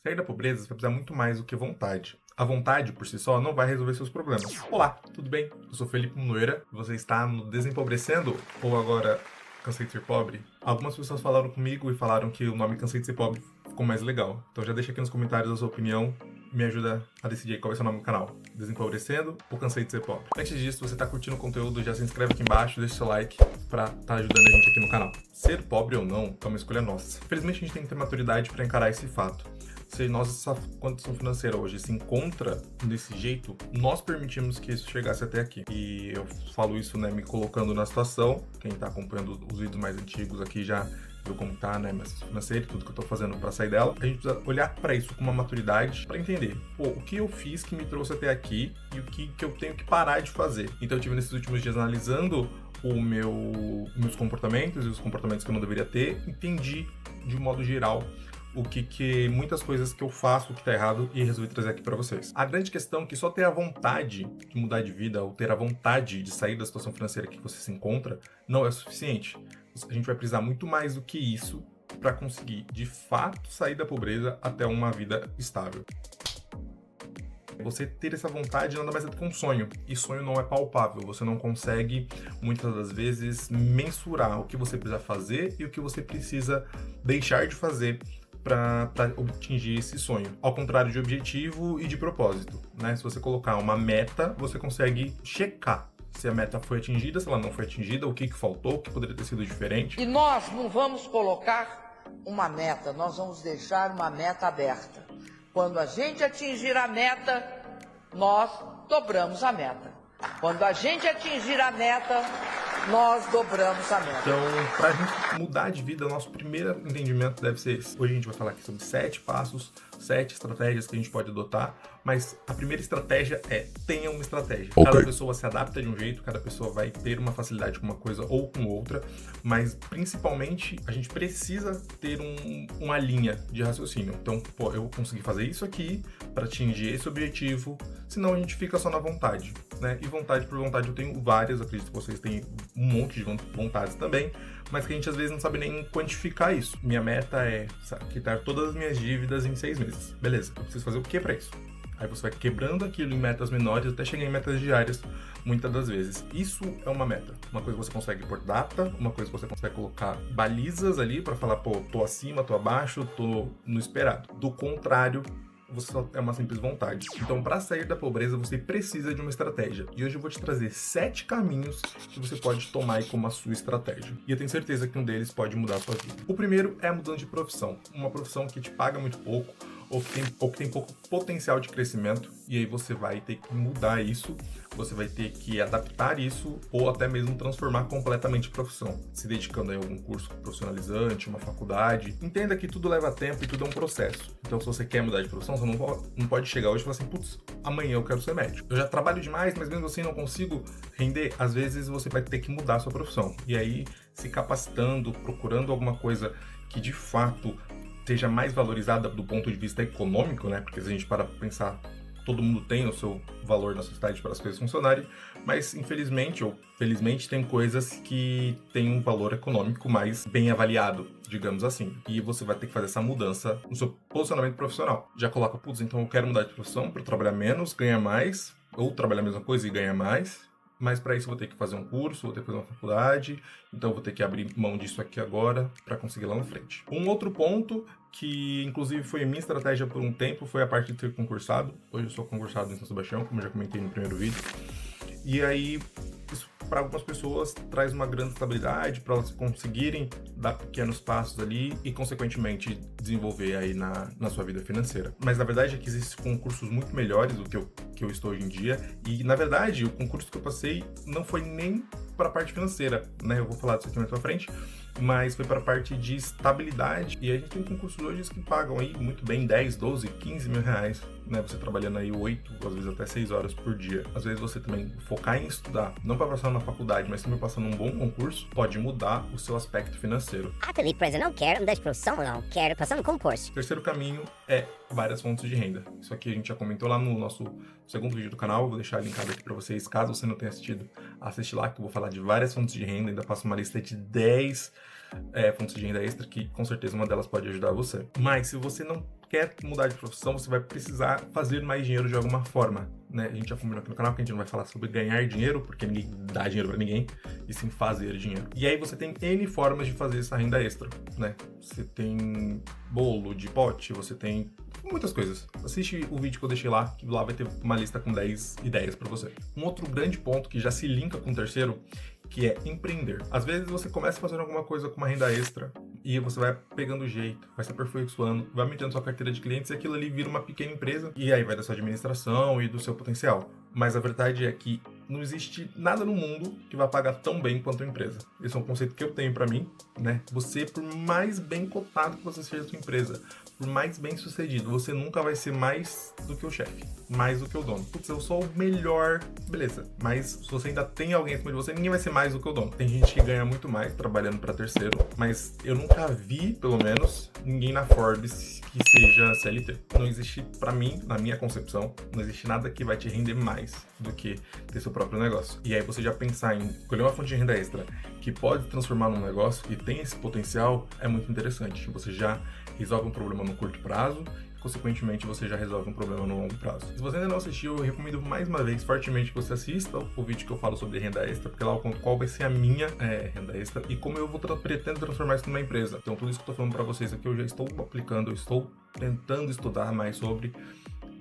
Sair da pobreza você vai precisar muito mais do que vontade. A vontade, por si só, não vai resolver seus problemas. Olá, tudo bem? Eu sou Felipe Moreira, você está no Desempobrecendo, ou agora Cansei de Ser Pobre? Algumas pessoas falaram comigo e falaram que o nome Cansei de Ser Pobre ficou mais legal. Então já deixa aqui nos comentários a sua opinião, me ajuda a decidir qual vai ser o nome do canal. Desempobrecendo ou Cansei de Ser Pobre? Antes disso, se você está curtindo o conteúdo, já se inscreve aqui embaixo, deixa seu like para estar ajudando a gente aqui no canal. Ser pobre ou não é uma escolha nossa. Felizmente a gente tem que ter maturidade para encarar esse fato. Se nossa condição financeira hoje se encontra desse jeito, nós permitimos que isso chegasse até aqui. E eu falo isso, né, me colocando na situação. Quem tá acompanhando os vídeos mais antigos aqui já viu como tá, né, minha situação financeira e tudo que eu tô fazendo para sair dela. A gente precisa olhar para isso com uma maturidade para entender, pô, o que eu fiz que me trouxe até aqui e o que eu tenho que parar de fazer. Então eu tive nesses últimos dias analisando meus comportamentos e os comportamentos que eu não deveria ter, entendi de modo geral o que muitas coisas que eu faço que tá errado e resolvi trazer aqui para vocês. A grande questão é que só ter a vontade de mudar de vida ou ter a vontade de sair da situação financeira que você se encontra não é suficiente. A gente vai precisar muito mais do que isso para conseguir, de fato, sair da pobreza até uma vida estável. Você ter essa vontade nada mais é do que um sonho, e sonho não é palpável, você não consegue, muitas das vezes, mensurar o que você precisa fazer e o que você precisa deixar de fazer para atingir esse sonho. Ao contrário de objetivo e de propósito, né? Se você colocar uma meta, você consegue checar se a meta foi atingida, se ela não foi atingida, o que faltou, o que poderia ter sido diferente. E nós não vamos colocar uma meta, nós vamos deixar uma meta aberta. Quando a gente atingir a meta, nós dobramos a meta. Quando a gente atingir a meta, nós dobramos a meta. Então, para a gente mudar de vida, nosso primeiro entendimento deve ser esse. Hoje a gente vai falar aqui sobre 7 passos, 7 estratégias que a gente pode adotar, mas a primeira estratégia é: tenha uma estratégia. Okay. Cada pessoa se adapta de um jeito, cada pessoa vai ter uma facilidade com uma coisa ou com outra, mas principalmente a gente precisa ter uma linha de raciocínio. Então, pô, eu consegui fazer isso aqui para atingir esse objetivo, senão a gente fica só na vontade, né? E vontade por vontade eu tenho várias, acredito que vocês têm um monte de vontades também, mas que a gente às vezes não sabe nem quantificar isso. Minha meta é quitar todas as minhas dívidas em 6 meses. Beleza, eu preciso fazer o que para isso? Aí você vai quebrando aquilo em metas menores até chegar em metas diárias, muitas das vezes. Isso é uma meta. Uma coisa que você consegue por data, uma coisa que você consegue colocar balizas ali para falar, pô, tô acima, tô abaixo, tô no esperado. Do contrário, você só é uma simples vontade. Então, para sair da pobreza, você precisa de uma estratégia. E hoje eu vou te trazer 7 caminhos que você pode tomar aí como a sua estratégia. E eu tenho certeza que um deles pode mudar a sua vida. O primeiro é a mudança de profissão. Uma profissão que te paga muito pouco, ou que tem pouco potencial de crescimento, e aí você vai ter que mudar isso, você vai ter que adaptar isso, ou até mesmo transformar completamente a profissão, se dedicando a algum curso profissionalizante, uma faculdade. Entenda que tudo leva tempo e tudo é um processo. Então, se você quer mudar de profissão, você não pode chegar hoje e falar assim, putz, amanhã eu quero ser médico. Eu já trabalho demais, mas mesmo assim não consigo render. Às vezes você vai ter que mudar a sua profissão. E aí, se capacitando, procurando alguma coisa que de fato seja mais valorizada do ponto de vista econômico, né? Porque se a gente para pensar, todo mundo tem o seu valor na sociedade para as coisas funcionarem, mas infelizmente ou felizmente tem coisas que têm um valor econômico mais bem avaliado, digamos assim. E você vai ter que fazer essa mudança no seu posicionamento profissional. Já coloca, putz, então eu quero mudar de profissão para trabalhar menos, ganhar mais, ou trabalhar a mesma coisa e ganhar mais. Mas para isso eu vou ter que fazer um curso, vou ter que fazer uma faculdade, então eu vou ter que abrir mão disso aqui agora para conseguir lá na frente. Um outro ponto que inclusive foi minha estratégia por um tempo foi a parte de ser concursado. Hoje eu sou concursado em São Sebastião, como eu já comentei no primeiro vídeo. E aí, isso para algumas pessoas traz uma grande estabilidade para elas conseguirem dar pequenos passos ali e, consequentemente, desenvolver aí na sua vida financeira. Mas, na verdade, é que existem concursos muito melhores do que eu estou hoje em dia. E, na verdade, o concurso que eu passei não foi nem para a parte financeira, né? Eu vou falar disso aqui mais pra frente. Mas foi para a parte de estabilidade. E a gente tem concursos hoje que pagam aí muito bem 10, 12, 15 mil reais, né? Você trabalhando aí 8, às vezes até 6 horas por dia. Às vezes você também focar em estudar, não para passar na faculdade, mas também passar num bom concurso, pode mudar o seu aspecto financeiro. Ah, Felipe, mas eu não quero mudar de profissão, não. Quero passar no concurso. O terceiro caminho é várias fontes de renda. Isso aqui a gente já comentou lá no nosso segundo vídeo do canal, eu vou deixar linkado aqui para vocês, caso você não tenha assistido, assiste lá que eu vou falar de várias fontes de renda, ainda passo uma lista de 10 fontes de renda extra que com certeza uma delas pode ajudar você. Mas se você não quer mudar de profissão, você vai precisar fazer mais dinheiro de alguma forma, né? A gente já combinou aqui no canal que a gente não vai falar sobre ganhar dinheiro, porque ninguém dá dinheiro pra ninguém, e sim fazer dinheiro. E aí você tem N formas de fazer essa renda extra, né? Você tem bolo de pote, você tem muitas coisas. Assiste o vídeo que eu deixei lá, que lá vai ter uma lista com 10 ideias pra você. Um outro grande ponto que já se linka com o terceiro, que é empreender. Às vezes você começa fazendo alguma coisa com uma renda extra e você vai pegando jeito, vai se aperfeiçoando, vai aumentando sua carteira de clientes e aquilo ali vira uma pequena empresa e aí vai da sua administração e do seu potencial. Mas a verdade é que não existe nada no mundo que vai pagar tão bem quanto a empresa. Esse é um conceito que eu tenho pra mim, né? Você, por mais bem cotado que você seja a sua empresa, por mais bem sucedido, você nunca vai ser mais do que o chefe, mais do que o dono. Putz, eu sou o melhor, beleza, mas se você ainda tem alguém acima de você, ninguém vai ser mais do que o dono. Tem gente que ganha muito mais trabalhando pra terceiro, mas eu nunca vi, pelo menos, ninguém na Forbes que seja CLT. Não existe, pra mim, na minha concepção, não existe nada que vai te render mais do que ter seu próprio negócio. E aí você já pensar em escolher uma fonte de renda extra que pode transformar num negócio e tem esse potencial, é muito interessante. Você já resolve um problema no curto prazo e, consequentemente, você já resolve um problema no longo prazo. Se você ainda não assistiu, eu recomendo mais uma vez fortemente que você assista o vídeo que eu falo sobre renda extra, porque lá eu conto qual vai ser a minha renda extra e como eu pretendo transformar isso numa empresa. Então, tudo isso que eu tô falando para vocês aqui, eu já estou aplicando, eu estou tentando estudar mais sobre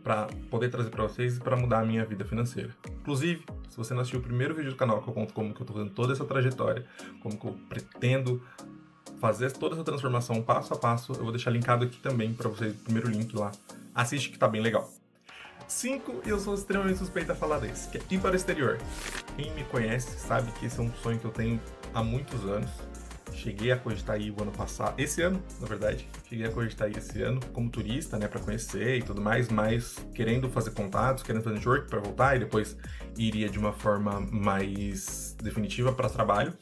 para poder trazer para vocês e para mudar a minha vida financeira. Inclusive, se você não assistiu o primeiro vídeo do canal que eu conto como que eu tô fazendo toda essa trajetória, como que eu pretendo fazer toda essa transformação passo a passo, eu vou deixar linkado aqui também para vocês, o primeiro link lá. Assiste que tá bem legal. 5, eu sou extremamente suspeito a falar desse, que é ir para o exterior. Quem me conhece sabe que esse é um sonho que eu tenho há muitos anos. Cheguei a cogitar aí o ano passado, esse ano, na verdade. Cheguei a cogitar aí esse ano como turista, né, para conhecer e tudo mais, mas querendo fazer contatos, querendo fazer network para voltar e depois iria de uma forma mais definitiva para trabalho.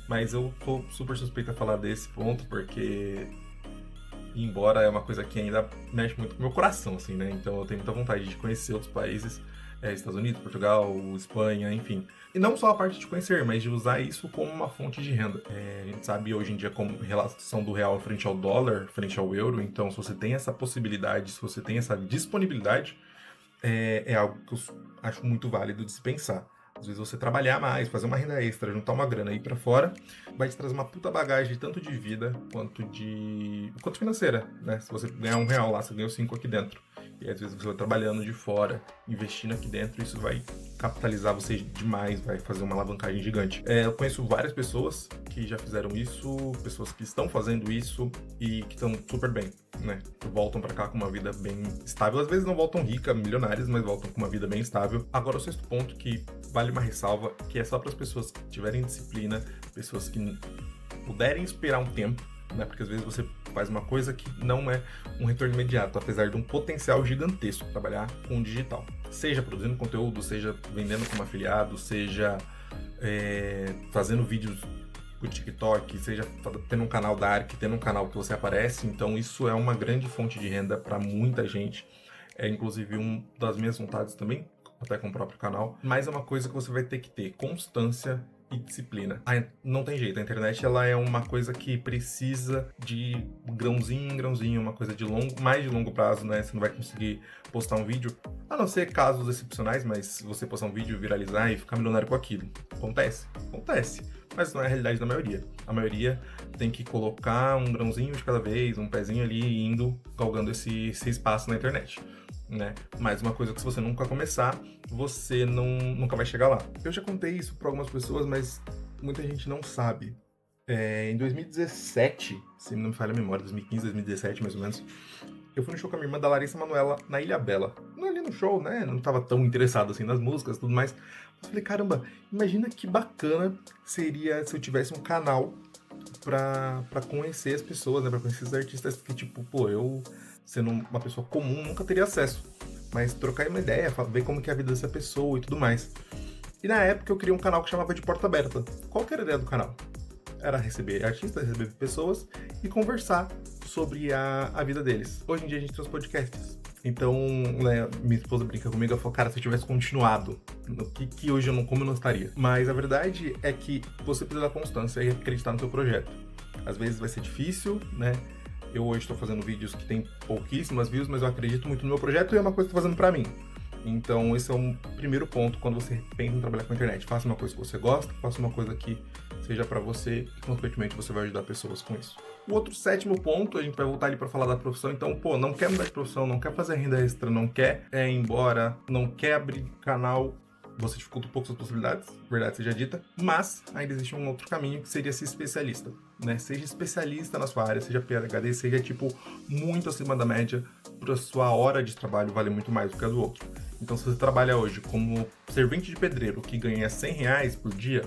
Mas eu tô super suspeito a falar desse ponto, porque embora é uma coisa que ainda mexe muito com o meu coração, assim, né? Então eu tenho muita vontade de conhecer outros países, Estados Unidos, Portugal, Espanha, enfim. E não só a parte de conhecer, mas de usar isso como uma fonte de renda. A gente sabe hoje em dia como relação do real frente ao dólar, frente ao euro, então se você tem essa possibilidade, se você tem essa disponibilidade, é algo que eu acho muito válido de se pensar. Às vezes você trabalhar mais, fazer uma renda extra, juntar uma grana e ir pra fora, vai te trazer uma puta bagagem tanto de vida quanto financeira, né? Se você ganhar R$1 lá, você ganhou 5 aqui dentro. E às vezes você vai trabalhando de fora, investindo aqui dentro, isso vai capitalizar você demais, vai fazer uma alavancagem gigante. Eu conheço várias pessoas que já fizeram isso, pessoas que estão fazendo isso e que estão super bem, né? Voltam pra cá com uma vida bem estável. Às vezes não voltam ricas, milionárias, mas voltam com uma vida bem estável. Agora, o sexto ponto que vale uma ressalva, que é só para as pessoas que tiverem disciplina, pessoas que puderem esperar um tempo, né? Porque às vezes você faz uma coisa que não é um retorno imediato, apesar de um potencial gigantesco trabalhar com o digital. Seja produzindo conteúdo, seja vendendo como afiliado, seja fazendo vídeos pro TikTok, seja tendo um canal da Arc, tendo um canal que você aparece. Então isso é uma grande fonte de renda para muita gente. É inclusive uma das minhas vontades também, até com o próprio canal. Mas é uma coisa que você vai ter que ter constância e disciplina. Não tem jeito, a internet ela é uma coisa que precisa de grãozinho em grãozinho, uma coisa mais de longo prazo, né? Você não vai conseguir postar um vídeo, a não ser casos excepcionais, mas se você postar um vídeo, viralizar e ficar milionário com aquilo. Acontece, mas não é a realidade da maioria. A maioria tem que colocar um grãozinho de cada vez, um pezinho ali, indo, galgando esse espaço na internet, né? Mas uma coisa que se você nunca começar, você nunca vai chegar lá. Eu já contei isso para algumas pessoas, mas muita gente não sabe. Em 2017, se não me falha a memória, 2015, 2017 mais ou menos, eu fui no show com a minha irmã da Larissa Manoela na Ilha Bela. Não ali no show, né? Não tava tão interessado assim nas músicas e tudo mais. Mas falei, caramba, imagina que bacana seria se eu tivesse um canal pra conhecer as pessoas, né? Pra conhecer os artistas que, tipo, eu, sendo uma pessoa comum, nunca teria acesso. Mas trocar uma ideia, ver como que é a vida dessa pessoa e tudo mais. E na época eu criei um canal que chamava de Porta Aberta. Qual que era a ideia do canal? Era receber artistas, receber pessoas e conversar sobre a vida deles. Hoje em dia a gente tem os podcasts. Então, né, minha esposa brinca comigo, ela falou, cara, se eu tivesse continuado, que hoje como eu não estaria? Mas a verdade é que você precisa da constância e acreditar no seu projeto. Às vezes vai ser difícil, né? Eu hoje estou fazendo vídeos que tem pouquíssimas views, mas eu acredito muito no meu projeto e é uma coisa que eu estou fazendo pra mim. Então, esse é um primeiro ponto quando você pensa em trabalhar com a internet. Faça uma coisa que você gosta, faça uma coisa que seja pra você e, consequentemente, você vai ajudar pessoas com isso. O outro 7º ponto, a gente vai voltar ali pra falar da profissão. Então, pô, não quer mudar de profissão, não quer fazer renda extra, não quer ir embora, não quer abrir canal, você dificulta um pouco suas possibilidades, verdade seja dita, mas ainda existe um outro caminho que seria ser especialista, né? Seja especialista na sua área, seja PhD, seja, tipo, muito acima da média, para sua hora de trabalho vale muito mais do que a do outro. Então, se você trabalha hoje como servente de pedreiro que ganha R$100 por dia,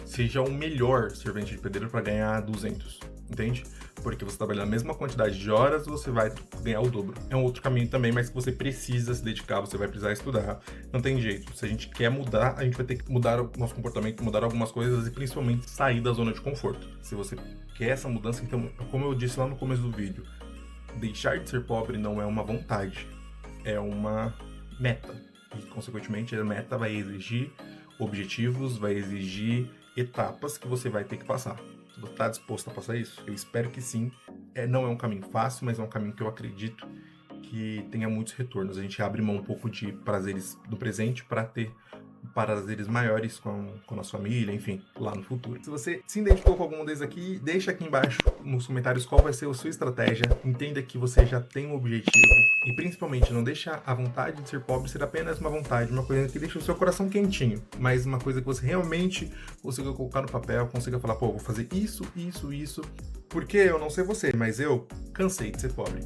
seja o melhor servente de pedreiro para ganhar 200, entende? Porque você trabalha a mesma quantidade de horas, você vai ganhar o dobro. É um outro caminho também, mas que você precisa se dedicar, você vai precisar estudar. Não tem jeito. Se a gente quer mudar, a gente vai ter que mudar o nosso comportamento, mudar algumas coisas e principalmente sair da zona de conforto. Se você quer essa mudança, então, como eu disse lá no começo do vídeo, deixar de ser pobre não é uma vontade, é uma meta. E, consequentemente, a meta vai exigir objetivos, vai exigir etapas que você vai ter que passar. Você está disposto a passar isso? Eu espero que sim. Não é um caminho fácil, mas é um caminho que eu acredito que tenha muitos retornos. A gente abre mão um pouco de prazeres do presente para ter prazeres maiores com a nossa família, enfim, lá no futuro. Se você se identificou com algum desses aqui, deixa aqui embaixo nos comentários qual vai ser a sua estratégia. Entenda que você já tem um objetivo e, principalmente, não deixa a vontade de ser pobre ser apenas uma vontade, uma coisa que deixa o seu coração quentinho, mas uma coisa que você realmente consiga colocar no papel, consiga falar, pô, vou fazer isso, isso, isso, porque eu não sei você, mas eu cansei de ser pobre.